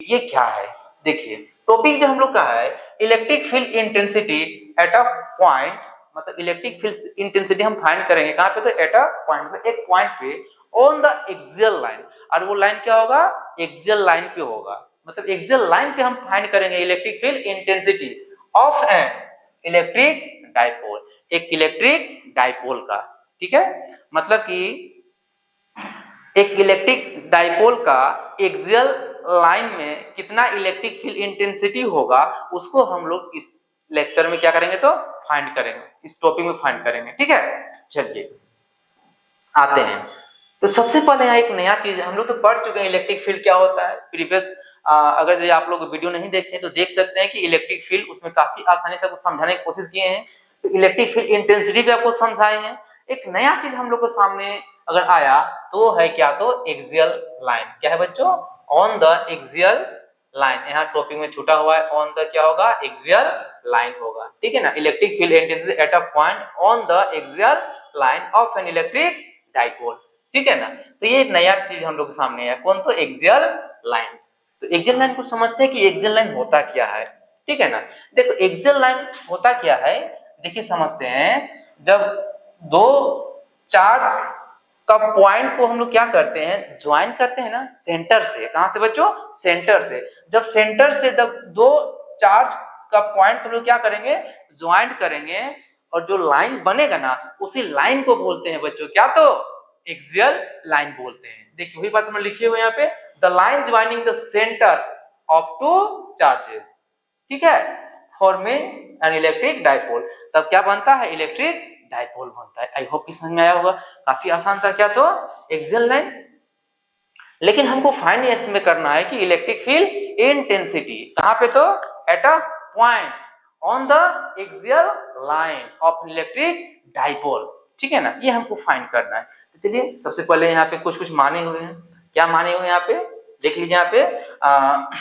ये क्या है? देखिए टॉपिक जो हम लोग का है electric field intensity at a point, मतलब इलेक्ट्रिक फील्ड इंटेंसिटी हम फाइंड करेंगे कहां पे? तो एट अ पॉइंट, मतलब एक पॉइंट पे ऑन द एक्सियल लाइन। और वो लाइन क्या होगा? एक्सियल लाइन पे होगा, मतलब एक्सियल लाइन पे हम फाइंड करेंगे electric field intensity of an electric dipole, एक इलेक्ट्रिक डाइपोल का। ठीक है, मतलब कि एक इलेक्ट्रिक डाइपोल का एक्सियल लाइन में कितना इलेक्ट्रिक फील्ड इंटेंसिटी होगा उसको हम लोग इस लेक्चर में क्या करेंगे? तो फाइंड करेंगे, इस टॉपिक में फाइंड करेंगे। ठीक है, चलिए आते हैं। तो सबसे पहले यहाँ एक नया चीज हम लोग तो पढ़ चुके हैं इलेक्ट्रिक फील्ड क्या होता है प्रीवियस। अगर आप लोग वीडियो नहीं देखे तो देख सकते हैं कि इलेक्ट्रिक फील्ड उसमें काफी आसानी से आपको समझाने की कोशिश किए हैं। तो इलेक्ट्रिक फील्ड इंटेंसिटी भी आपको समझाए हैं। एक नया चीज हम लोग को सामने अगर आया तो है क्या? तो एक्सियल लाइन। क्या है बच्चों? On the axial line. यहाँ टॉपिक में छूटा हुआ है ऑन द, क्या होगा? एक्सियल लाइन होगा। ठीक है ना, electric field intensity at a point on the axial line of an electric dipole. ठीक है ना, तो ये नया चीज हम लोग के सामने है, कौन? तो एक्सियल लाइन। तो एक्सियल लाइन को समझते हैं कि एक्सियल लाइन होता क्या है। ठीक है ना, देखो एक्सियल लाइन होता क्या है, देखिए समझते हैं। जब दो चार्ज का पॉइंट को हम लोग क्या करते हैं? ज्वाइन करते हैं ना सेंटर से। कहां से बच्चों? सेंटर से। जब सेंटर से जब दो चार्ज का पॉइंट हम लोग क्या करेंगे? ज्वाइन करेंगे, और जो लाइन बनेगा ना उसी लाइन को बोलते हैं बच्चों क्या? तो एक्सियल लाइन बोलते हैं। देखिए वही बात हम लिखे हुए यहाँ पे, the line joining the centre of two charges. ठीक है, फॉर्मिंग एन इलेक्ट्रिक डाइपोल। तब क्या बनता है? इलेक्ट्रिक डाइपोल बनता है। आई होप कि समझ में आया होगा, काफी आसान था। क्या? तो एक्सियल लाइन। लेकिन हमको फाइंड इसमें करना है कि इलेक्ट्रिक फील्ड इंटेंसिटी कहां पे? तो eight a point on the axial line of electric dipole. ठीक है ना, ये हमको फाइंड करना है। तो चलिए सबसे पहले यहाँ पे कुछ कुछ माने हुए हैं। क्या माने हुए हैं यहाँ पे? देख लीजिए यहाँ पे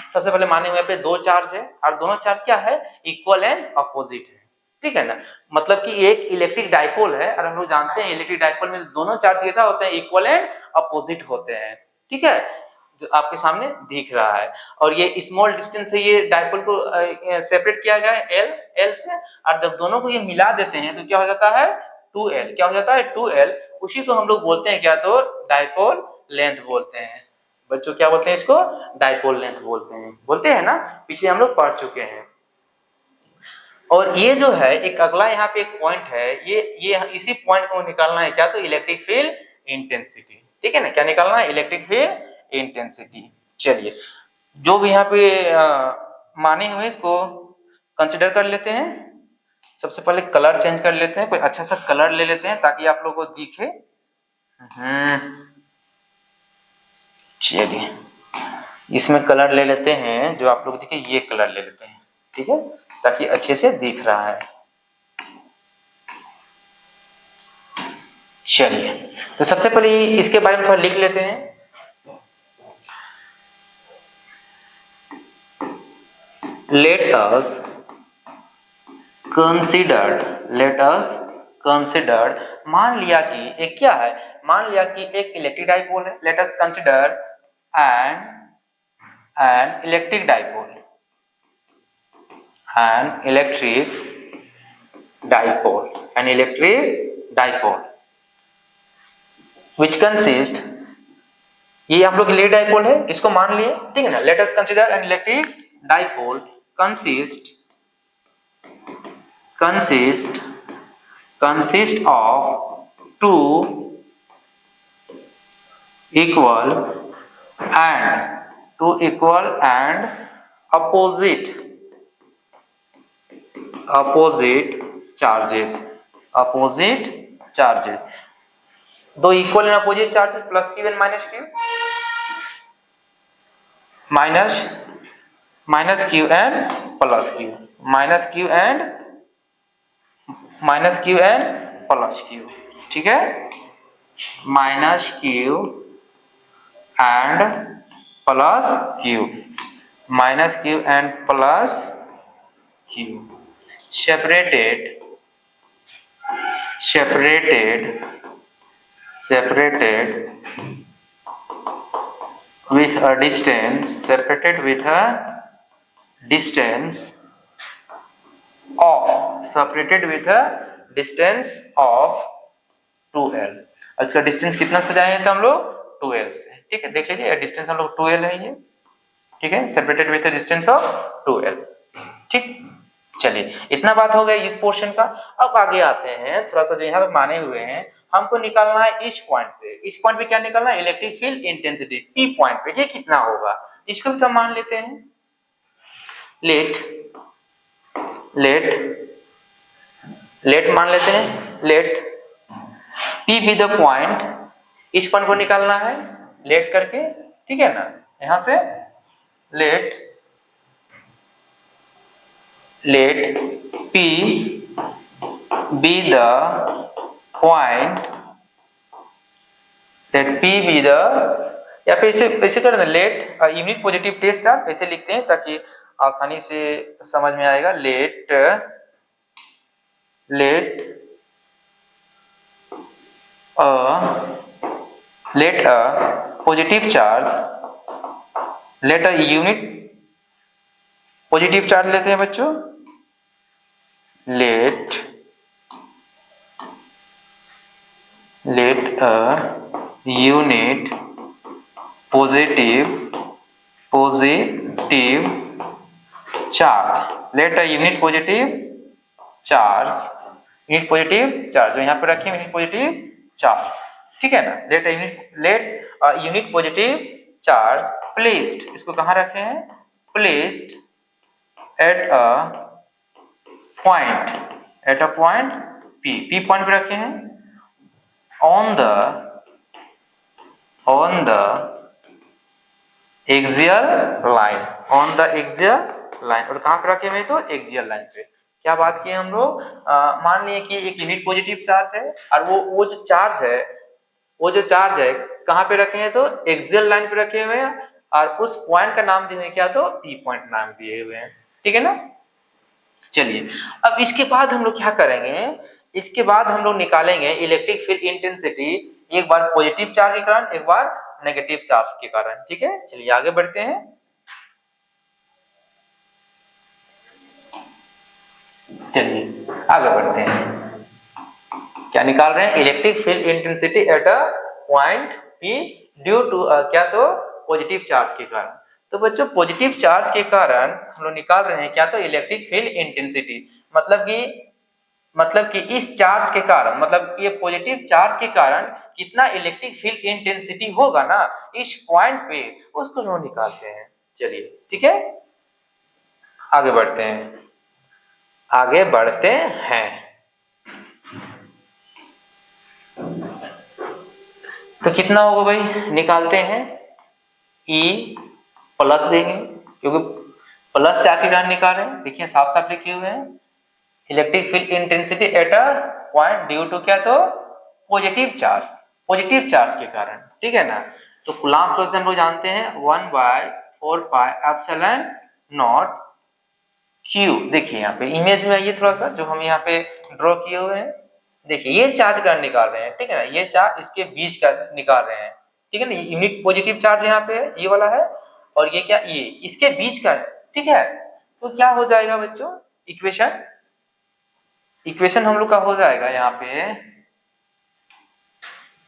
सबसे पहले माने हुए पे दो चार्ज है, और दोनों चार्ज क्या है? इक्वल एंड अपोजिट है। ठीक है ना, मतलब कि एक इलेक्ट्रिक डाइपोल है, और हम लोग जानते हैं इलेक्ट्रिक डाइपोल में दोनों चार्ज कैसा होते हैं? इक्वल एंड अपोजिट होते हैं। ठीक है, जो आपके सामने दिख रहा है। और ये स्मॉल डिस्टेंस से ये डाइपोल को सेपरेट किया गया है एल से, और जब दोनों को ये मिला देते हैं तो क्या हो जाता है? 2l। क्या हो जाता है? 2l। उसी को हम लोग बोलते हैं क्या? तो डाइपोल लेंथ बोलते हैं बच्चों। क्या बोलते हैं इसको? डाइपोल लेंथ बोलते हैं ना, पीछे हम लोग पढ़ चुके हैं। और ये जो है एक अगला यहाँ पे एक पॉइंट है, ये इसी पॉइंट को निकालना है क्या? तो इलेक्ट्रिक फील्ड इंटेंसिटी। ठीक है ना, क्या निकालना है? Electric field intensity. चलिए जो भी यहाँ पे माने हुए इसको कंसिडर कर लेते हैं। सबसे पहले कलर चेंज कर लेते हैं, कोई अच्छा सा कलर ले लेते हैं ताकि आप लोगों को दिखे। चलिए इसमें कलर ले लेते हैं, जो आप लोग दिखे ये कलर ले लेते हैं। ठीक है, ताकि अच्छे से दिख रहा है। चलिए तो सबसे पहले इसके बारे में थोड़ा लिख लेते हैं। लेट अस कंसिडर, मान लिया कि एक क्या है? मान लिया कि एक इलेक्ट्रिक डाइपोल है। Let us consider an electric dipole, an electric dipole which consist, ये आप लोग इलेक्ट्रिक डाइपोल है, इसको मान लिए। ठीक है ना, let us consider an electric dipole consist of two equal and opposite charges, दो equal and opposite charges, plus Q and minus Q, minus Q and plus Q, minus Q and plus Q. ठीक है, minus Q and plus Q, minus Q and plus Q, separated with a distance separated with a distance of 2l। इसका distance कितना से जाए तो हम लोग 2l से, ठीक है। देख लीजिए डिस्टेंस हम लोग 2l है ये, ठीक है, separated with distance of 2l, ठीक। चलिए इतना बात हो गया इस पोर्शन का। अब आगे आते हैं, थोड़ा सा जो यहाँ पे माने हुए हैं हमको निकालना है इस पॉइंट पे। इस पॉइंट पे क्या निकालना है, electric field intensity P point पे ये कितना होगा, इसको भी तो मान लेते हैं। लेट मान लेते हैं, let P be the point, इस पॉइंट को निकालना है लेट करके, ठीक है ना। यहां से late P be the point, let P be the, या फिर ऐसे कर दें, let unit positive test charge ऐसे लिखते हैं ताकि आसानी से समझ में आएगा। Let a positive charge, let a unit positive charge लेते हैं बच्चों, let a unit positive charge, let a unit positive charge जो यहाँ पे रखे यूनिट पॉजिटिव चार्ज, ठीक है ना। Let a unit positive charge placed, इसको कहाँ रखे हैं, placed at a point P point पे रखे हैं, on the axial line, और कहां पे रखे हुए तो एक्सियल लाइन पे। क्या बात की हम लोग, मान लिए कि एक यूनिट पॉजिटिव चार्ज है और वो जो चार्ज है कहां पे रखे हैं तो एक्सियल लाइन पे रखे हुए हैं, और उस पॉइंट का नाम दिए क्या तो पी पॉइंट नाम दिए हुए हैं, ठीक है ना। चलिए अब इसके बाद हम लोग क्या करेंगे, इसके बाद हम लोग निकालेंगे इलेक्ट्रिक फील्ड इंटेंसिटी, एक बार पॉजिटिव चार्ज के कारण एक बार नेगेटिव चार्ज के कारण, ठीक है। चलिए आगे बढ़ते हैं। चलिए आगे बढ़ते हैं, क्या निकाल रहे हैं, electric field intensity at a point P due to क्या तो पॉजिटिव चार्ज के कारण। तो बच्चों पॉजिटिव चार्ज के कारण हम लोग निकाल रहे हैं क्या तो इलेक्ट्रिक फील्ड इंटेंसिटी, मतलब कि इस चार्ज के कारण, मतलब ये पॉजिटिव चार्ज के कारण कितना इलेक्ट्रिक फील्ड इंटेंसिटी होगा ना इस पॉइंट पे, उसको हम निकालते हैं। चलिए ठीक है, आगे बढ़ते हैं। तो कितना होगा भाई, निकालते हैं। E प्लस देंगे क्योंकि प्लस चार्ज के कारण निकाल रहे हैं, देखिए साफ साफ लिखे हुए हैं, electric field intensity at a point due to क्या तो पॉजिटिव चार्ज के कारण, ठीक है ना। तो कूलम्ब लॉ से हम लोग जानते हैं 1/4 पाई एप्सिलॉन नॉट Q। देखिए यहाँ पे इमेज में आइए थोड़ा सा, जो हम यहाँ पे ड्रॉ किए हुए हैं, देखिए ये चार्ज करंट निकाल रहे हैं, ठीक है ना, ये चार्ज इसके बीच का निकाल रहे हैं, ठीक है ना। यूनिट पॉजिटिव चार्ज यहाँ पे है, ये वाला है, और ये क्या, ये इसके बीच का है, ठीक है। तो क्या हो जाएगा बच्चों, इक्वेशन हम लोग का हो जाएगा, यहाँ पे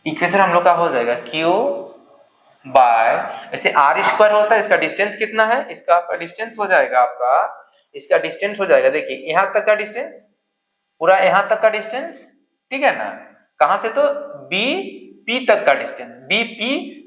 इक्वेशन हम लोग का हो जाएगा Q बाय, ऐसे R स्क्वायर होता है, इसका डिस्टेंस कितना है, इसका आपका डिस्टेंस हो जाएगा आपका, इसका डिस्टेंस हो जाएगा, देखिए यहाँ तक का डिस्टेंस, पूरा यहाँ तक का डिस्टेंस, ठीक है ना। कहां से तो BP तक का डिस्टेंस, BP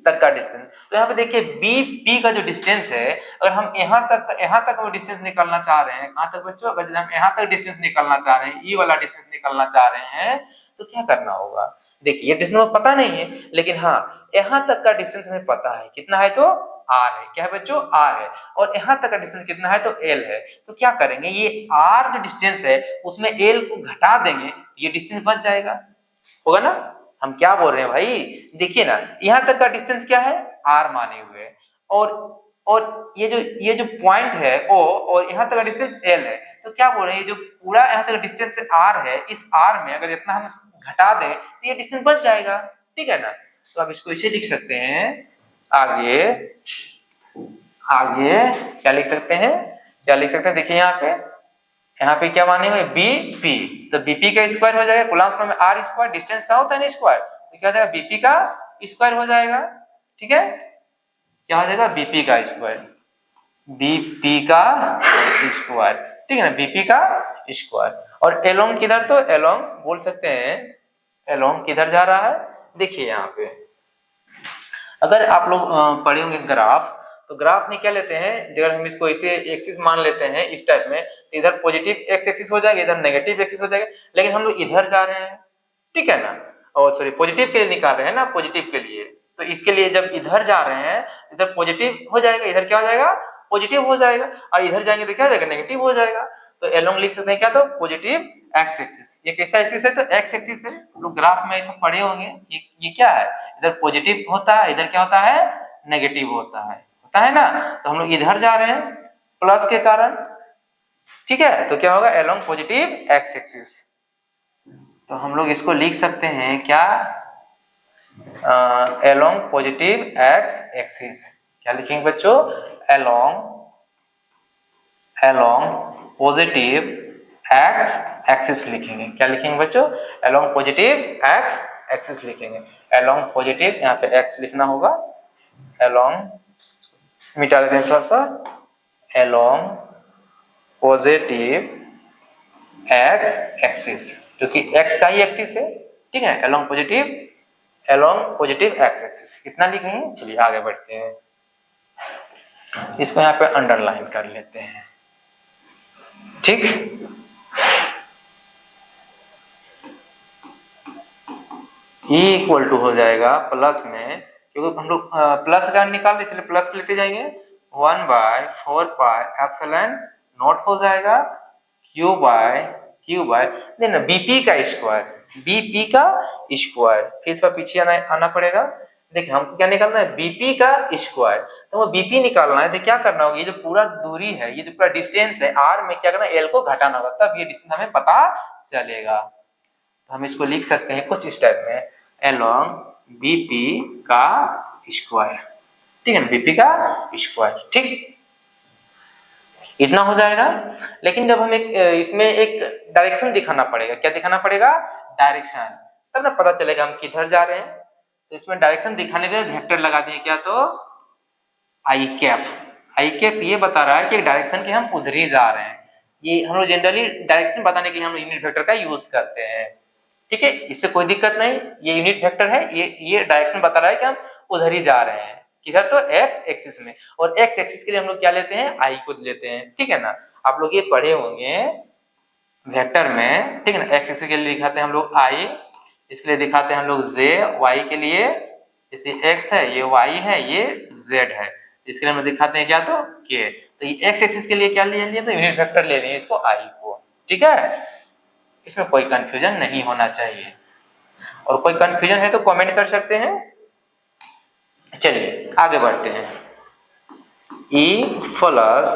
तक का डिस्टेंस। तो यहाँ पे देखिए BP का जो डिस्टेंस है, अगर हम यहाँ तक वो डिस्टेंस निकालना चाह रहे हैं, कहां तक बच्चों, अगर हम यहाँ तक डिस्टेंस निकालना चाह रहे हैं, ये वाला डिस्टेंस निकालना चाह रहे हैं, तो क्या करना होगा, देखिए ये डिस्टेंस पता नहीं है, लेकिन हाँ यहाँ तक का डिस्टेंस हमें पता है, कितना है तो R है, क्या है बच्चों, R है, और यहाँ तक का डिस्टेंस कितना है तो L है। तो क्या करेंगे, ये R जो डिस्टेंस है उसमें L को घटा देंगे, ये डिस्टेंस बच जाएगा, होगा ना। हम क्या बोल रहे हैं भाई, देखिए ना यहाँ तक का डिस्टेंस क्या है, R माने हुए, और ये जो पॉइंट है O, और यहाँ तक का डिस्टेंस L है। तो क्या बोल रहे हैं, जो पूरा यहाँ तक डिस्टेंस R है, इस R में अगर इतना हम घटा दें तो ये डिस्टेंस बच जाएगा, ठीक है ना। तो आप इसको इसे लिख सकते हैं, आगे आगे क्या लिख सकते हैं, देखिए यहाँ पे क्या माने हुए बीपी, तो बीपी का स्क्वायर हो जाएगा, कूलम्ब में आर स्क्वायर, डिस्टेंस का होता है ना स्क्वायर, तो क्या हो जाएगा बीपी का स्क्वायर हो जाएगा। ठीक है, क्या हो जाएगा बीपी का स्क्वायर, बीपी का स्क्वायर, ठीक है ना, बीपी का स्क्वायर। और एलोंग किधर, तो एलोंग बोल सकते हैं, एलोंग किधर जा रहा है, देखिए यहाँ पे अगर आप लोग पढ़े होंगे ग्राफ, तो ग्राफ में क्या लेते हैं, अगर हम इसको इसे एक्सिस मान लेते हैं इस टाइप में, तो इधर पॉजिटिव एक्स एक्सिस हो जाएगा, इधर नेगेटिव एक्सिस हो जाएगा, लेकिन हम लोग इधर जा रहे हैं, ठीक है ना, और सॉरी पॉजिटिव के लिए निकाल रहे हैं ना, पॉजिटिव के लिए, तो इसके लिए जब इधर जा रहे हैं इधर पॉजिटिव हो जाएगा, इधर क्या हो जाएगा पॉजिटिव हो जाएगा, और इधर जाएंगे तो क्या हो जाएगा नेगेटिव हो जाएगा। तो एलोंग लिख सकते हैं क्या, तो पॉजिटिव एक्स एक्सिस, ये कैसा एक्सिस है, तो एक्स एक्सिस है, लोग ग्राफ में ऐसा पढ़े होंगे, ये क्या है, इधर पॉजिटिव होता है, इधर क्या होता है नेगेटिव होता है ना, तो हम लोग इधर जा रहे हैं प्लस के कारण, ठीक है, तो क्या होगा एलोंग पॉजिटिव एक्स एक्सिस, तो हम लोग इसको लिख सकते हैं क्या, एलोंग पॉजिटिव एक्स एक्सिस, क्या लिखेंगे बच्चों, एलोंग पॉजिटिव एक्स एक्सिस लिखेंगे, क्या लिखेंगे बच्चों, एलोंग पॉजिटिव एक्स एक्सिस लिखेंगे, एलोंग पॉजिटिव, यहाँ पे एक्स लिखना होगा, एलोंग मिटा देते हैं थोड़ा सा, एलोंग पॉजिटिव एक्स एक्सिस, क्योंकि एक्स का ही एक्सिस है, ठीक है, एलोंग पॉजिटिव एक्स एक्सिस, कितना लिखेंगे, चलिए आगे बढ़ते हैं, इसको यहाँ पे अंडरलाइन कर लेते हैं, ठीक, E इक्वल टू हो जाएगा प्लस में, क्योंकि हम लोग प्लस का निकाल इसलिए प्लस लेते जाएंगे, 1/4 हो जाएगा, क्यू बाय देन बीपी का स्क्वायर, फिर थोड़ा पीछे आना पड़ेगा, देखिए हमको क्या निकालना है बीपी का स्क्वायर, तो वो बीपी निकालना है, तो क्या करना होगा, ये जो पूरा दूरी है, ये जो पूरा डिस्टेंस है आर में क्या करना है एल को घटाना होगा, तब ये डिस्टेंस हमें पता चलेगा, तो हम इसको लिख सकते हैं कुछ इस टाइप में, एलोंग बीपी का स्क्वायर, ठीक है ना, बीपी का स्क्वायर, ठीक, इतना हो जाएगा। लेकिन जब हम इसमें एक डायरेक्शन दिखाना पड़ेगा, क्या दिखाना पड़ेगा, डायरेक्शन, तब ना पता चलेगा हम किधर जा रहे हैं, तो इसमें डायरेक्शन दिखाने के लिए वेक्टर लगा दिए, क्या, तो आई कैप ये बता रहा है कि डायरेक्शन के हम उधर ही जा रहे हैं, ये हम लोग जनरली डायरेक्शन बताने के लिए हम यूनिट वेक्टर का यूज करते हैं, ठीक है, इससे कोई दिक्कत नहीं, ये यूनिट वेक्टर है, ये डायरेक्शन बता रहा है कि हम उधर ही जा रहे हैं, किधर, तो एक्स एक्सिस में, और एक्स एक्सिस के लिए हम लोग क्या लेते हैं, आई को लेते हैं, ठीक है ना, आप लोग ये पढ़े होंगे वेक्टर में, ठीक है ना, एक्स एक्सिस के लिए दिखाते हैं हम लोग आई, इसके लिए दिखाते हैं हम लोग जे, वाई के लिए जैसे एक्स है, ये वाई है, ये जेड है, इसके लिए हम दिखाते हैं क्या, तो के, तो ये एक्स एक्सिस के लिए क्या ले लिए, तो यूनिट वेक्टर ले लिए इसको आई को, ठीक है, इसमें कोई कंफ्यूजन नहीं होना चाहिए, और कोई कंफ्यूजन है तो कमेंट कर सकते हैं। चलिए आगे बढ़ते हैं, E plus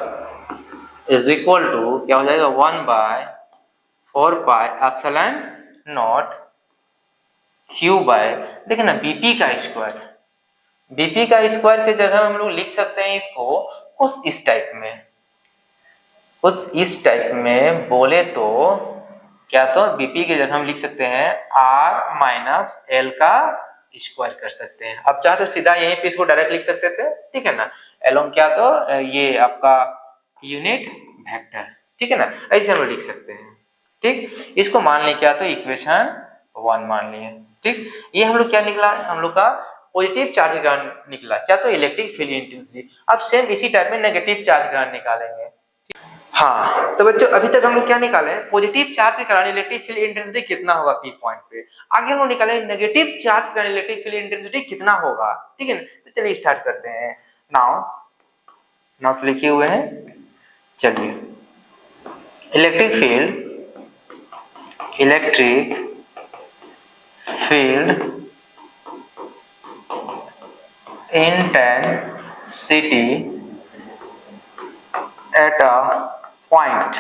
is equal to क्या हो जाएगा 1/4πε0 क्यू बाय, देखिए ना बीपी का स्क्वायर के जगह हम लोग लिख सकते हैं इसको कुछ इस टाइप में बोले तो क्या, तो बीपी की जगह हम लिख सकते हैं r माइनस एल का स्क्वायर कर सकते हैं, अब चाहे तो सीधा यहीं पे इसको डायरेक्ट लिख सकते थे, ठीक है ना, एलोंग क्या, तो ये आपका यूनिट वेक्टर, ठीक है ना, ऐसे हम लोग लिख सकते हैं, ठीक, इसको मान लें क्या, तो इक्वेशन 1 मान लिए, ठीक, ये हम लोग क्या निकला, हम लोग का पॉजिटिव चार्ज ग्राउंड निकला, क्या, तो इलेक्ट्रिक फील्ड इंटेंसिटी, अब सेम इसी टाइप में नेगेटिव चार्ज ग्राउंड निकालेंगे, हाँ, तो बच्चों अभी तक हम लोग क्या निकाले, पॉजिटिव चार्ज के कारण इलेक्ट्रिक फील्ड इंटेंसिटी कितना होगा पी पॉइंट पे, आगे हम लोग निकाले नेगेटिव चार्ज के कारण इलेक्ट्रिक फील्ड इंटेंसिटी कितना होगा, ठीक है ना, तो चलिए स्टार्ट करते हैं, नाउ तो लिखे हुए हैं, चलिए electric field intensity at a point,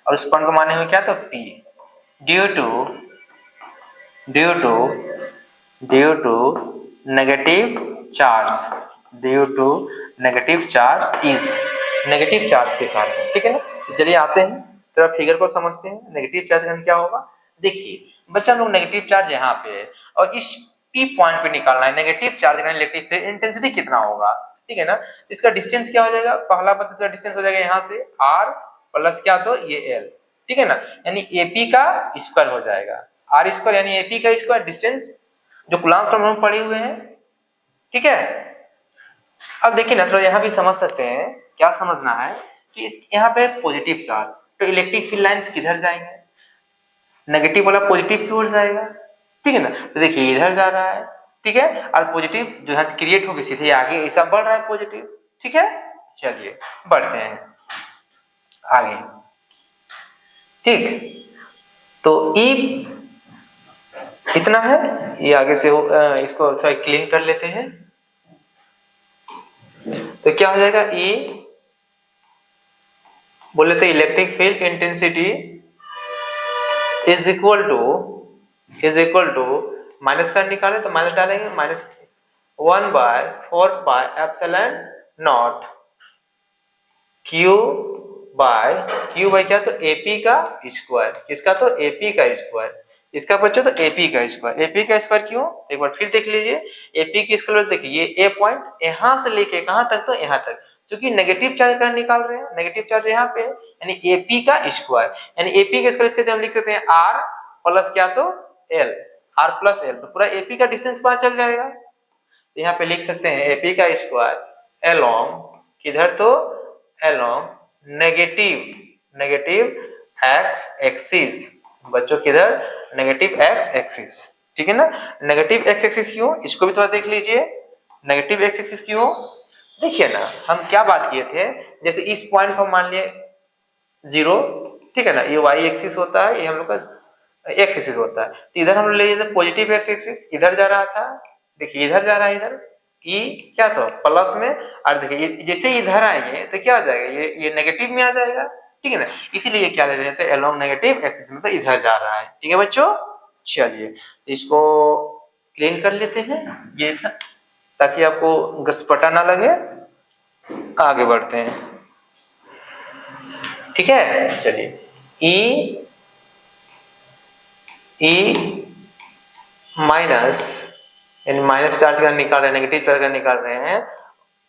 और उस पॉइंट को माने हुए क्या, तो P, due to negative charge, due to negative charge is, negative charge के कारण, ठीक है ना। तो चलिए आते हैं थोड़ा फिगर को समझते हैं। नेगेटिव चार्ज का क्या होगा, देखिए बच्चा लोग नेगेटिव चार्ज यहाँ पे है और इस पी पॉइंट पे निकालना है नेगेटिव चार्ज का इलेक्ट्रिक फील्ड इंटेंसिटी कितना होगा, ठीक है ना। इसका डिस्टेंस क्या हो जाएगा, पहला पता चला डिस्टेंस हो जाएगा यहाँ से r प्लस क्या तो ये l, ठीक है ना, यानी AP का स्क्वायर हो जाएगा, r स्क्वायर यानी AP का स्क्वायर, डिस्टेंस जो कूलम्ब टर्म में पड़े हुए हैं, ठीक है। अब देखिए ना थोड़ा यहाँ भी समझ सकते हैं, क्या समझना है कि यहाँ पे पॉजिटिव चार्ज, तो इलेक्ट्रिक फील्ड लाइंस किधर जाएंगे, नेगेटिव वाला पॉजिटिव की ओर जाएगा, ठीक है ना। तो देखिए इधर जा रहा है, ठीक है, और पॉजिटिव जो है क्रिएट होकर सीधे आगे ऐसा बढ़ रहा है पॉजिटिव, ठीक है। चलिए बढ़ते हैं आगे, ठीक। तो E इतना है, ये आगे से इसको थोड़ा क्लीन कर लेते हैं। तो क्या हो जाएगा, E बोले तो electric field intensity is equal to minus का निकाले तो माइनस डालेंगे, माइनस 1/4πε0 क्यू बाय क्या तो एपी का स्क्वायर, किसका तो एपी का स्क्वायर, इसका बच्चों तो एपी का स्क्वायर, एपी का स्क्वायर क्यों, एक बार फिर देख लीजिए। एपी की स्क्वायर देखिए ये ए पॉइंट यहां से लेके कहां तक तो यहां तक, क्योंकि नेगेटिव चार्ज का निकाल रहे हैं, नेगेटिव चार्ज यहाँ पे यानी एपी का स्क्वायर, यानी एपी का स्क्वायर इसके हम लिख सकते हैं आर प्लस क्या तो एल, आर प्लस एल, तो पूरा एपी का डिस्टेंस पता चल जाएगा। तो यहाँ पे लिख सकते हैं एपी का स्क्वायर एलोंग किधर तो एलोंग नेगेटिव एक्स एक्सिस, बच्चों किधर नेगेटिव एक्स एक्सिस, ठीक है ना। नेगेटिव एक्स एक्सिस क्यों, इसको भी थोड़ा देख लीजिए, नेगेटिव एक्स एक्सिस क्यों, देखिए ना हम क्या बात किए थे, जैसे इस पॉइंट पर मान लिए 0, ठीक है ना, ये वाई एक्सिस होता है, ये हम लोग का एक्स एक्सिस होता है, तो इधर हम ले लेते पॉजिटिव एक्स एक्सिस, इधर जा रहा था, देखिए इधर जा रहा है, इधर ई क्या तो प्लस में, और देखिए जैसे इधर आएंगे तो क्या हो जाएगा, ये नेगेटिव में आ जाएगा, ठीक है ना, इसीलिए ये क्या ले लेते हैं अलोंग नेगेटिव एक्सिस में, तो इधर जा रहा है, ठीक है बच्चों। चलिए इसको क्लीन कर लेते हैं ये था, ताकि आपको घसपटा ना लगे, आगे बढ़ते हैं, ठीक है। चलिए ई माइनस यानी माइनस चार्ज का निकाल रहे हैं, नेगेटिव चार्ज का निकाल रहे हैं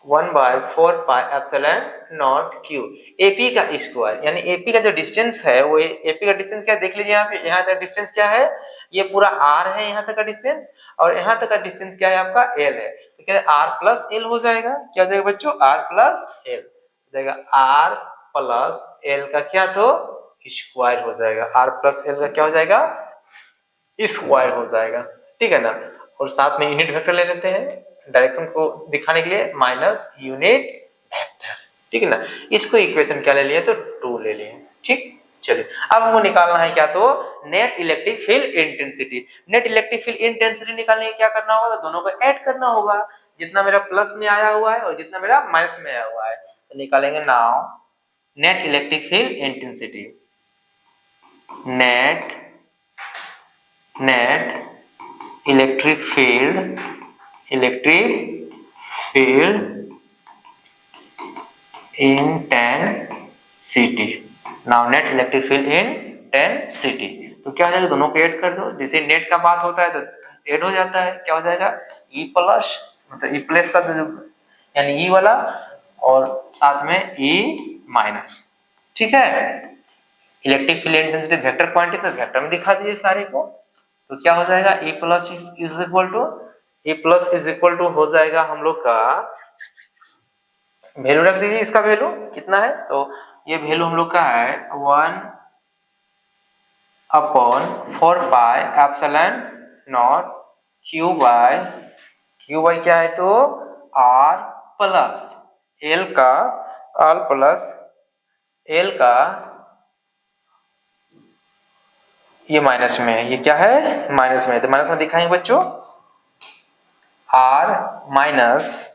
1/4πε0 क्यू एपी का स्क्वायर, यानी एपी का जो डिस्टेंस है वो एपी का डिस्टेंस क्या है देख लीजिए, यहाँ पे यहाँ तक डिस्टेंस क्या है, ये पूरा आर है यहाँ तक का डिस्टेंस, और यहाँ तक का डिस्टेंस क्या है आपका एल है, तो क्या आर प्लस एल हो जाएगा, क्या हो जाएगा बच्चों आर प्लस एल हो जाएगा, आर प्लस एल का क्या तो स्क्वायर हो जाएगा, आर प्लस एल का क्या हो जाएगा स्क्वायर हो जाएगा, ठीक है ना। और साथ में यूनिट वेक्टर ले लेते हैं डायरेक्शन को दिखाने के लिए, माइनस यूनिट वेक्टर, ठीक है ना। इसको इक्वेशन क्या ले लिए तो 2 ले लिए, ठीक। चलिए अब हमको निकालना है क्या तो net electric field intensity, net electric field intensity निकालने के क्या करना होगा, तो दोनों को ऐड करना होगा, जितना मेरा प्लस में आया हुआ है और जितना मेरा माइनस में आया हुआ है, तो निकालेंगे now net electric field intensity, net electric field intensity, now net electric field intensity, तो क्या हो जाएगा दोनों को ऐड कर दो, जैसे नेट का बात होता है तो ऐड हो जाता है, क्या हो जाएगा ई प्लस, मतलब ई प्लस का यानी ई वाला और साथ में ई माइनस, ठीक है। Electric field intensity vector quantity तो वेक्टर में दिखा दीजिए सारे को, तो क्या हो जाएगा E plus is equal to हो जाएगा हम लोग का, वैल्यू रख दीजिए, इसका वैल्यू कितना है, तो ये वैल्यू हम लोग का है 1/4πε0 क्यू बाय क्या है तो R प्लस एल का ये माइनस में है, ये क्या है माइनस में, तो माइनस में दिखाएंगे बच्चों R माइनस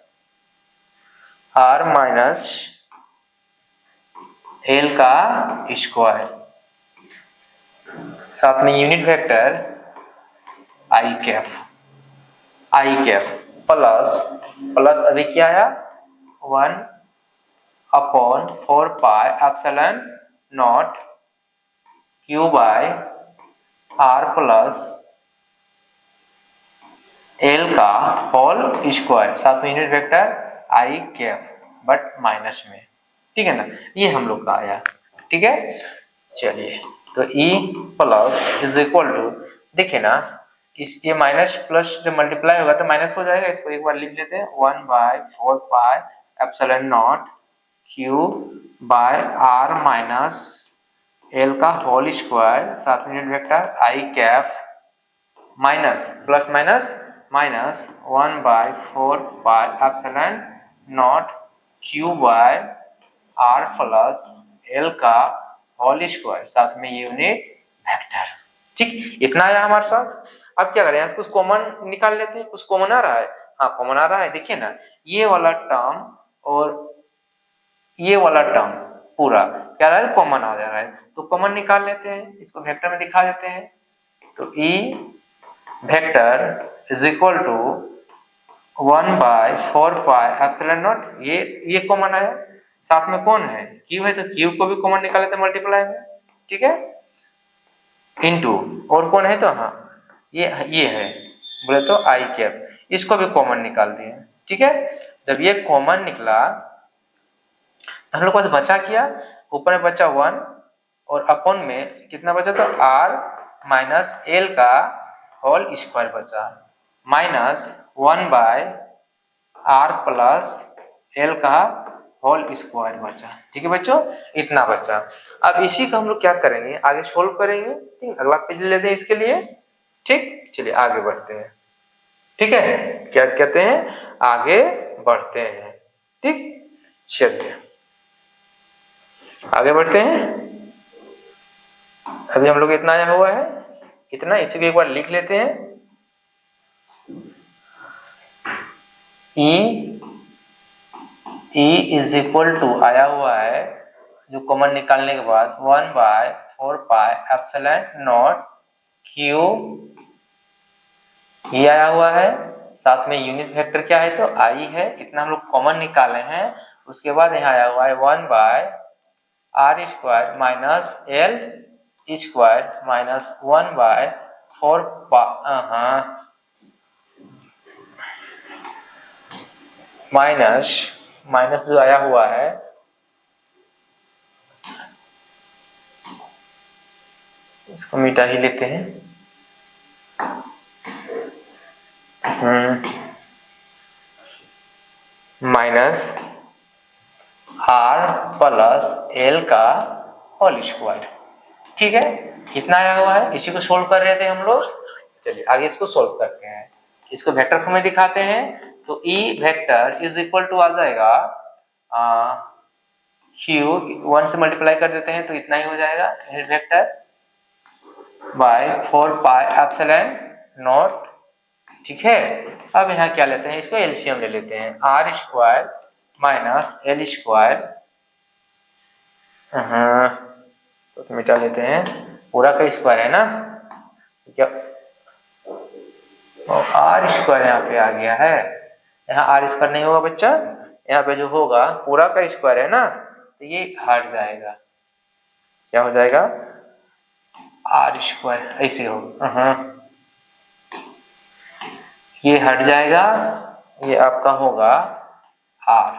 एल का स्क्वायर, साथ में unit vector i cap, plus plus अभी क्या आया 1/4 pi epsilon naught q by R plus L का होल स्क्वायर, साथ में unit vector i cap but minus में, ठीक है ना। ये हम लोग का आया, ठीक है। चलिए तो E plus is equal to, देखिए ना इस ये माइनस प्लस जब मल्टीप्लाई होगा तो माइनस हो जाएगा, इसको एक बार लिख लेते हैं 1/4 pi epsilon naught q by R minus L का होल स्क्वायर, साथ में unit vector i cap minus plus minus minus 1/4 pi epsilon naught q by R plus L का होल स्क्वायर, साथ में यूनिट वेक्टर, ठीक। इतना आया हमारे पास। अब क्या करें, कुछ कॉमन निकाल लेते हैं। कुछ कॉमन आ रहा है, हाँ कॉमन आ रहा है। देखिए ना ये वाला टर्म और ये वाला टर्म पूरा क्या रहा है, कॉमन आ जा रहा है, तो कॉमन निकाल लेते हैं, इसको वेक्टर में दिखा देते हैं। तो E vector is equal to 1/4 pi epsilon naught, ये कॉमन आया, साथ में कौन है, क्यू है, तो क्यू को भी कॉमन निकाल लेते हैं मल्टीप्लाई में, ठीक है, इनटू और कौन है, तो हाँ ये है, बोले तो आई कैप, इसको भी कॉमन निकाल दिए, ठीक है। जब ये कॉमन निकला तो हम लोग पास बचा क्या, ऊपर में बचा 1 और अपॉन में कितना बचा, तो r माइनस एल का होल स्क्वायर बचा, माइनस 1/r प्लस एल का होल स्क्वायर बचा, ठीक है बच्चों, इतना बचा। अब इसी को हम लोग क्या करेंगे, आगे सोल्व करेंगे, ठीक, अगला पेज ले लेते हैं इसके लिए, ठीक। चलिए आगे बढ़ते हैं, ठीक है, क्या कहते हैं, आगे बढ़ते हैं, ठीक। चलिए आगे बढ़ते हैं। अभी हम लोग इतना आया हुआ है, इतना, इसी को एक बार लिख लेते हैं। E इज इक्वल टू आया हुआ है, जो कॉमन निकालने के बाद 1/4 पाई एप्सिलॉन नॉट क्यू, ये आया हुआ है, साथ में यूनिट वेक्टर क्या है, तो I है, इतना हम लोग कॉमन निकाले हैं। उसके बाद यहाँ आया हुआ है 1/r square minus L square minus 1/4 minus जो आया हुआ है, इसको मिटा ही लेते हैं, माइनस आर प्लस एल का होल स्क्वायर, ठीक है, इतना आया हुआ है। इसी को सोल्व कर रहे थे हम लोग। चलिए आगे इसको सोल्व करते हैं, इसको वेक्टर फॉर्म में दिखाते हैं। तो E vector is equal to आ जाएगा क्यू, 1 से मल्टीप्लाई कर देते हैं तो इतना ही हो जाएगा, unit vector by 4 pi epsilon not, ठीक है। अब यहाँ क्या लेते हैं, इसको एलसीएम ले लेते हैं, R square minus L square, तो मिटा लेते हैं, पूरा का स्क्वायर है ना, क्या और आर स्क्वायर यहाँ पे आ गया है, यहाँ आर स्क्वायर नहीं होगा बच्चा, यहाँ पे जो होगा पूरा का स्क्वायर है ना, तो ये हट जाएगा, क्या हो जाएगा, आर स्क्वायर, ऐसे हो, ये हट जाएगा, ये आपका होगा आर,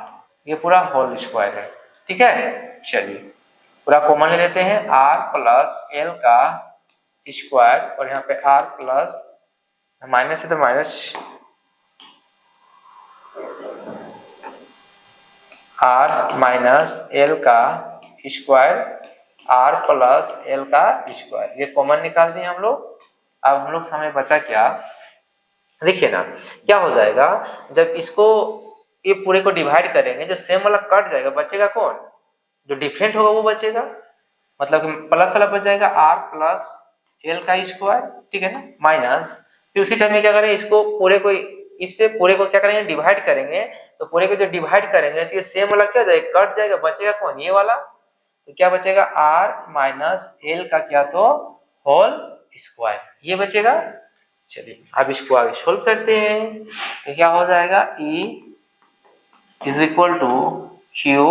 ये पूरा होल स्क्वायर है, ठीक है। चलिए पूरा कॉमन ले लेते हैं, आर प्लस एल का स्क्वायर, और यहाँ पे आर प्लस माइनस है तो माइनस आर माइनस एल का स्क्वायर, आर प्लस एल का स्क्वायर, ये कॉमन निकाल दिए हम लोग। अब हम लोग समय बचा क्या, देखिए ना क्या हो जाएगा, जब इसको ये पूरे को डिवाइड करेंगे, जो सेम वाला कट जाएगा, बचेगा कौन, जो डिफरेंट होगा वो बचेगा, मतलब कि प्लस वाला बच जाएगा आर प्लस एल का स्क्वायर, ठीक है ना, माइनस, फिर उसी टाइम में क्या करें, इसको पूरे को, इससे पूरे को क्या करेंगे, डिवाइड करेंगे, तो पूरे को जो डिवाइड करेंगे तो ये सेम वाला क्या जाएगा, कट जाएगा, बचेगा कौन, ये वाला, तो क्या बचेगा, आर माइनस एल का क्या, तो होल स्क्वायर, ये बचेगा, चलिए अब इसको आगे सोल्व करते हैं, तो क्या हो जाएगा, E is equal to q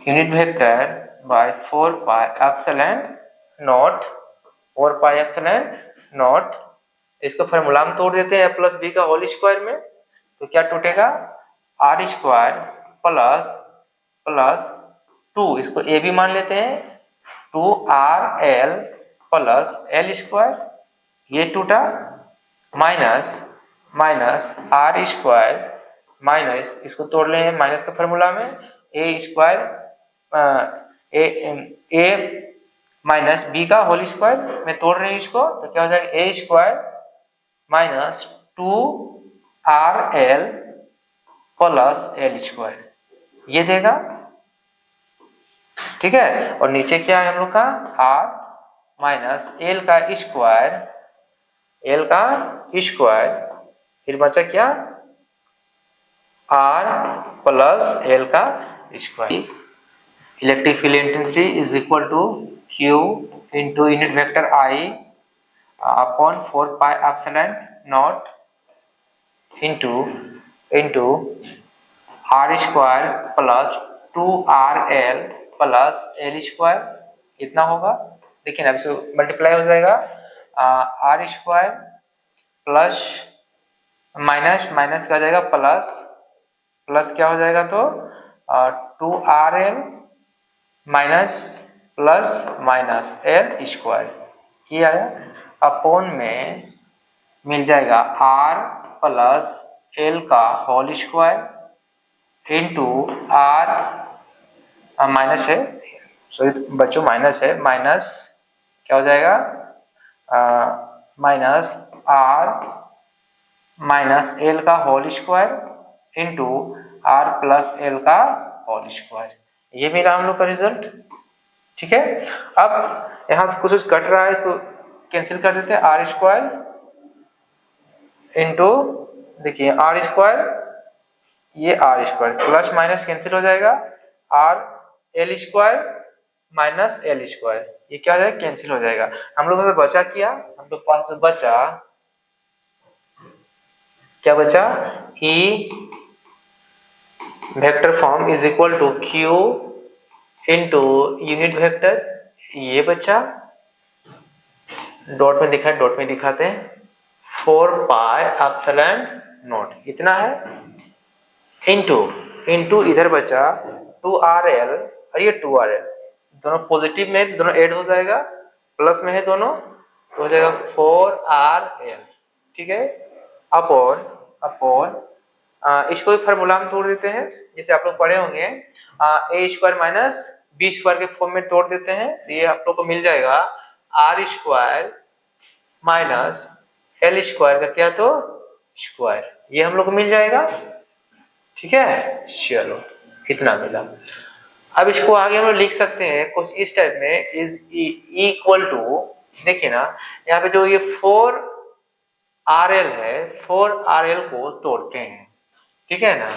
unit vector by 4 pi epsilon naught, 4 pi epsilon naught. इसको फॉर्मूला में तोड़ देते हैं प्लस बी का होल स्क्वायर में, तो क्या टूटेगा, आर स्क्वायर प्लस प्लस 2, इसको ए भी मान लेते हैं, 2RL प्लस एल स्क्वायर, ये टूटा, minus minus R square minus, इसको तोड़ ले हैं माइनस का फॉर्मूला में, a square a minus b का होल स्क्वायर में तोड़ रहे हैं इसको, तो क्या हो जाएगा, a square minus 2RL plus L square, ये देगा, ठीक है। और नीचे क्या है हम लोग का, आर माइनस एल का स्क्वायर, एल का स्क्वायर, फिर बचा क्या, आर प्लस एल का square. Electric field intensity is equal to q into unit vector i upon 4 pi epsilon naught into R square plus 2RL plus L square, कितना होगा, देखिए ना अब इसको मल्टीप्लाई हो जाएगा, R square plus minus minus का जाएगा प्लस, प्लस क्या हो जाएगा, तो 2RL minus plus minus L square, ये आया, अपॉन में मिल जाएगा आर प्लस एल का whole square into R minus है, सॉरी बच्चों माइनस है, माइनस क्या हो जाएगा, माइनस आर माइनस एल का whole square into R plus L का होल स्क्वायर, ये मिला हम लोग का रिजल्ट, ठीक है। अब यहां से कुछ कट रहा है, इसको कैंसिल कर देते हैं, आर स्क्वायर इंटू, देखिए आर स्क्वायर, ये R square plus minus cancel हो जाएगा, R L square minus L square, ये क्या हो जाएगा, कैंसिल हो जाएगा। हम लोगों ने बचा किया, हम लोग पास जो बचा, क्या बचा, E vector form is equal to q into unit vector, ये बचा, डॉट में दिखाए, डॉट में दिखाते हैं, 4 पाई एप्सिलॉन नॉट, इतना है, इंटू इधर बचा 2RL और ये 2RL, दोनों पॉजिटिव में दोनों ऐड हो जाएगा, प्लस में है दोनों, तो हो जाएगा 4RL, ठीक है, अपॉन इसको भी फार्मूला में तोड़ देते हैं, जैसे आप लोग पढ़े होंगे, ए स्क्वायर माइनस बी स्क्वायर के फॉर्म में तोड़ देते हैं, तो ये आप लोग को मिल जाएगा R square minus L square का क्या, तो स्क्वायर, ये हम लोग को मिल जाएगा, ठीक है। चलो इतना मिला, अब इसको आगे हम लोग लिख सकते हैं कुछ इस टाइप में, इज इक्वल टू, देखिए ना यहाँ पे जो ये 4RL है, 4RL को तोड़ते हैं, ठीक है ना,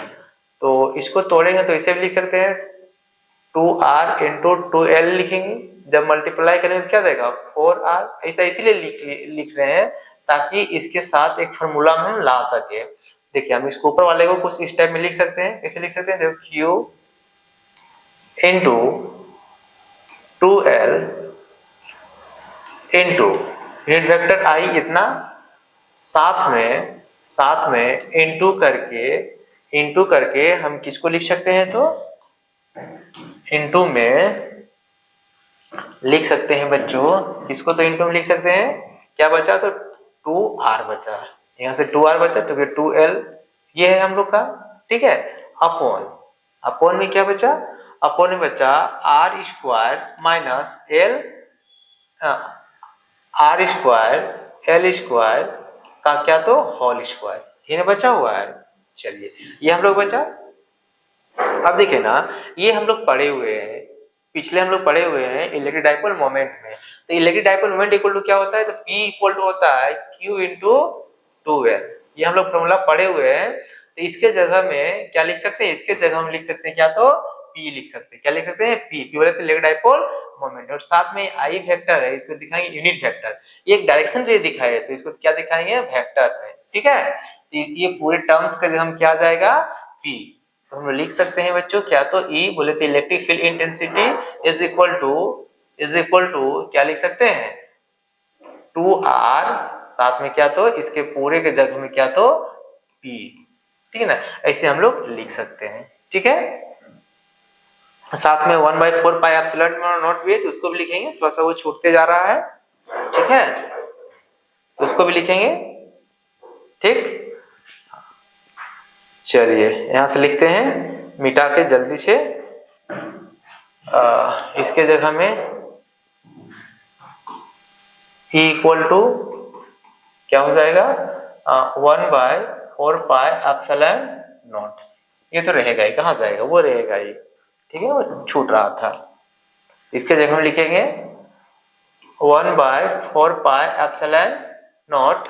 तो इसको तोड़ेंगे तो इसे भी लिख सकते हैं 2R इंटू 2L लिखेंगे, जब मल्टीप्लाई करेंगे तो क्या देगा 4R, ऐसा इसीलिए लिख रहे हैं ताकि इसके साथ एक फॉर्मूला में हम ला सके। देखिए हम इसको ऊपर वाले को कुछ इस टाइप में लिख सकते हैं, कैसे लिख सकते हैं, देखो Q into 2L into unit vector I, इतना साथ में इंटू करके हम किसको लिख सकते हैं, तो इंटू में लिख सकते हैं बच्चों, किसको, तो इंटू में लिख सकते हैं, क्या बचा, तो 2R बचा, यहाँ से 2R बचा, तो फिर 2L ये है हम लोग का, ठीक है, अपॉन में क्या बचा, अपॉन में बचा R square minus R square L square का क्या, तो होल स्क्वायर, ये बचा हुआ है। चलिए ये हम लोग बचा, अब देखिए ना ये हम लोग पढ़े हुए हैं, पिछले हम लोग पढ़े हुए हैं इलेक्ट्रिक डाइपोल मोमेंट में, तो electric dipole moment equal to क्या होता है, तो P इक्वल टू होता है Q इंटू 2L, ये हम लोग फॉर्मूला पढ़े हुए हैं, तो इसके जगह में क्या लिख सकते हैं, इसके जगह हम लिख सकते हैं क्या, तो P लिख सकते हैं, क्या लिख सकते हैं, P बोले तो इलेक्ट्रिक डाइपोल मोमेंट, और साथ में आई वेक्टर है, इसको दिखाएंगे यूनिट वेक्टर। ये एक डायरेक्शन रे दिखाई है तो इसको क्या दिखाएंगे, वेक्टर में। ठीक है, तो ये पूरे टर्म्स का हम क्या आ जाएगा, P। तो हम लिख सकते हैं बच्चों क्या, तो E बोले तो electric field intensity is equal to क्या लिख सकते हैं, 2R, साथ में क्या, तो इसके पूरे के जगह में क्या, तो P। ठीक है ना, ऐसे हम लोग लिख सकते हैं। ठीक है, साथ में 1/4 पाई एप्सिलॉन नॉट भी है तो उसको भी लिखेंगे, थोड़ा सा वो छूटते जा रहा है। ठीक है, तो उसको भी लिखेंगे। ठीक, चलिए यहां से लिखते हैं, मिटा के जल्दी से इसके जगह में E इक्वल टू क्या हो जाएगा, 1/4 पाई एप्सिलॉन नॉट। ये तो रहेगा ही, कहाँ जाएगा, वो रहेगा ही। ठीक है, वो छूट रहा था। इसके जगह में लिखेंगे 1/4 पाई एप्सिलॉन नॉट,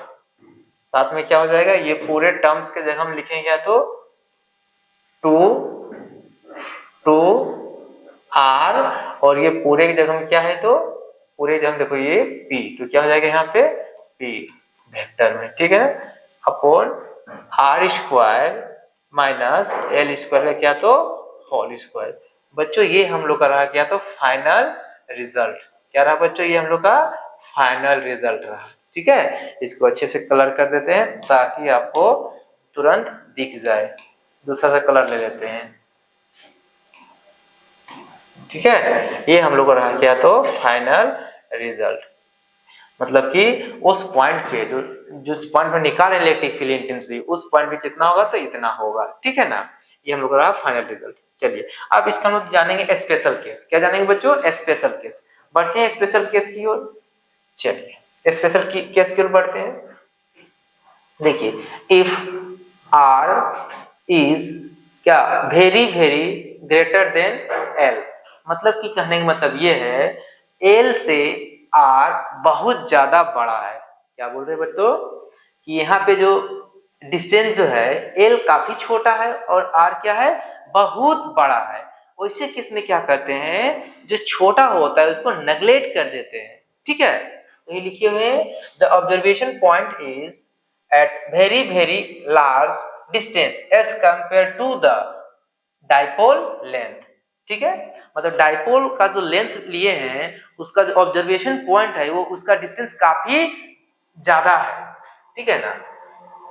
साथ में क्या हो जाएगा, ये पूरे टर्म्स के जगह हम लिखेंगे तो 2R, और ये पूरे की जगह में क्या है, तो पूरे जगह देखो ये P, तो क्या हो जाएगा यहाँ पे P वेक्टर में। ठीक है ना, upon R square minus L square का क्या, तो होल स्क्वायर। बच्चों ये हम लोग का रहा क्या, तो फाइनल रिजल्ट। क्या रहा बच्चों, ये हम लोग का फाइनल रिजल्ट रहा। ठीक है, इसको अच्छे से कलर कर देते हैं ताकि आपको तुरंत दिख जाए। दूसरा सा कलर ले लेते हैं। ठीक है, ये हम लोग का रहा क्या, तो फाइनल रिजल्ट। मतलब कि उस पॉइंट पे जो जिस पॉइंट पे निकाले इलेक्ट्रिक फील्ड इंटेंसिटी, उस पॉइंट पे कितना होगा, तो इतना होगा। ठीक है ना, ये हम लोग का रहा फाइनल रिजल्ट। चलिए अब इसका हम लोग जानेंगे स्पेशल केस। क्या जानेंगे बच्चों, स्पेशल केस। बढ़ते हैं स्पेशल केस की ओर। चलिए स्पेशल केस की ओर बढ़ते हैं। देखिए, इफ R इज क्या, very very greater than L, मतलब कि कहने का मतलब ये है L से R बहुत ज्यादा बड़ा है। क्या बोल रहे हैं बच्चों, कि यहाँ पे जो डिस्टेंस जो है L काफी छोटा है और R क्या है, बहुत बड़ा है। वैसे केस में क्या करते हैं, जो छोटा होता है उसको नेग्लेक्ट कर देते हैं। ठीक है, तो ये लिखे हुए the observation point is at very very large distance as compare to the dipole length. ठीक है, मतलब डाइपोल का जो लेंथ लिए हैं उसका जो ऑब्जर्वेशन पॉइंट है वो उसका डिस्टेंस काफी ज्यादा है। ठीक है ना,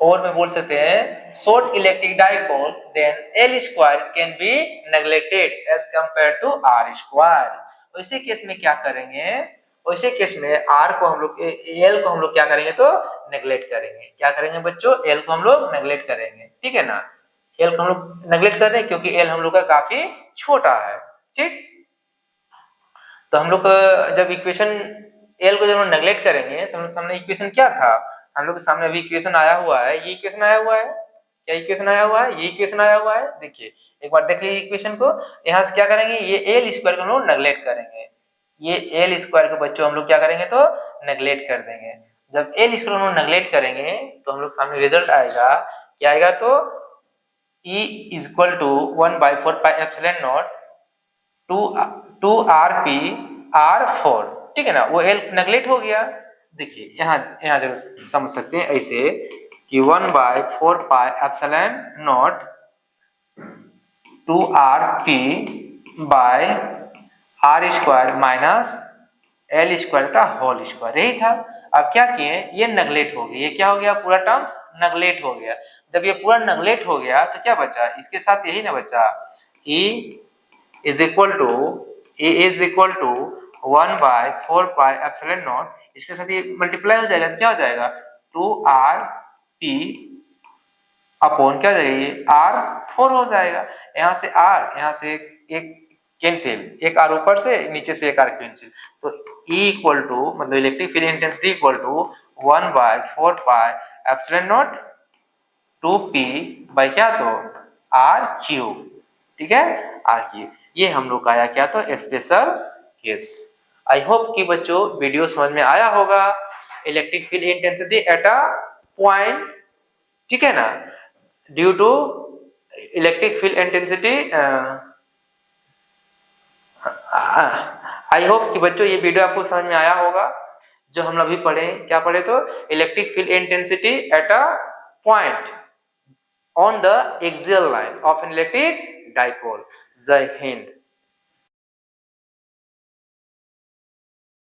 और में बोल सकते हैं short electric dipole then L square can be neglected as compare to R square. वैसे केस में क्या करेंगे, वैसे केस में R को हम लोग L को हम लोग क्या करेंगे, तो नेग्लेक्ट करेंगे। क्या करेंगे बच्चों, L को हम लोग नेग्लेक्ट करेंगे। ठीक है ना, L को हम लोग नेग्लेक्ट कर रहे हैं क्योंकि L हम लोग का काफी छोटा है। ठीक, तो हम लोग जब इक्वेशन L को जब हम नेग्लेक्ट करेंगे तो हम लोग सामने इक्वेशन क्या था, हम लोग के सामने अभी इक्वेशन आया हुआ है। ये इक्वेशन आया हुआ है, क्या इक्वेशन आया हुआ है, ये इक्वेशन आया हुआ है। देखिए एक बार देख लीजिए इक्वेशन को। यहाँ से क्या करेंगे, ये L स्क्वायर को हम लोग नेग्लेक्ट करेंगे। ये L स्क्वायर को बच्चों हम लोग क्या करेंगे, तो नेग्लेक्ट कर देंगे। जब L स्क्वायर हम लोग नेग्लेक्ट करेंगे तो हम लोग सामने रिजल्ट आएगा, क्या आएगा, तो E is equal to 1/4 pi epsilon naught 2RP R4। ठीक है ना, वो L नेग्लेक्ट हो गया। देखिए यहाँ यहाँ जगह समझ सकते हैं ऐसे कि 1/4 pi epsilon naught 2RP by R square minus L square का होल स्क्वायर, यही था। अब क्या किए, ये नेग्लेक्ट हो गया, ये क्या हो गया, पूरा टर्म्स नेग्लेक्ट हो गया। जब ये पूरा नेग्लेक्ट हो गया तो क्या बचा, इसके साथ यही ना बचा, E is equal to 1/4 pi epsilon naught, इसके साथ ये मल्टीप्लाई हो जाएगा तो क्या हो जाएगा, 2RP अपॉन क्या हो जाएगा, ये R4 हो जाएगा। यहाँ से R, यहाँ से एक कैंसिल, एक R ऊपर से, नीचे से एक R कैंसिल, तो E इक्वल टू मतलब electric field intensity equal to 1/4 pi epsilon naught 2P by क्या, तो R3। ठीक है, R3। ये हम लोग का आया क्या, तो स्पेशल केस। आई होप कि बच्चों वीडियो समझ में आया होगा। Electric field intensity at a point, ठीक है ना, due to electric field intensity I hope कि बच्चों ये वीडियो आपको समझ में आया होगा। जो हम अभी पढ़े, क्या पढ़े, तो electric field intensity at a point on the axial line of an electric dipole. जय हिंद।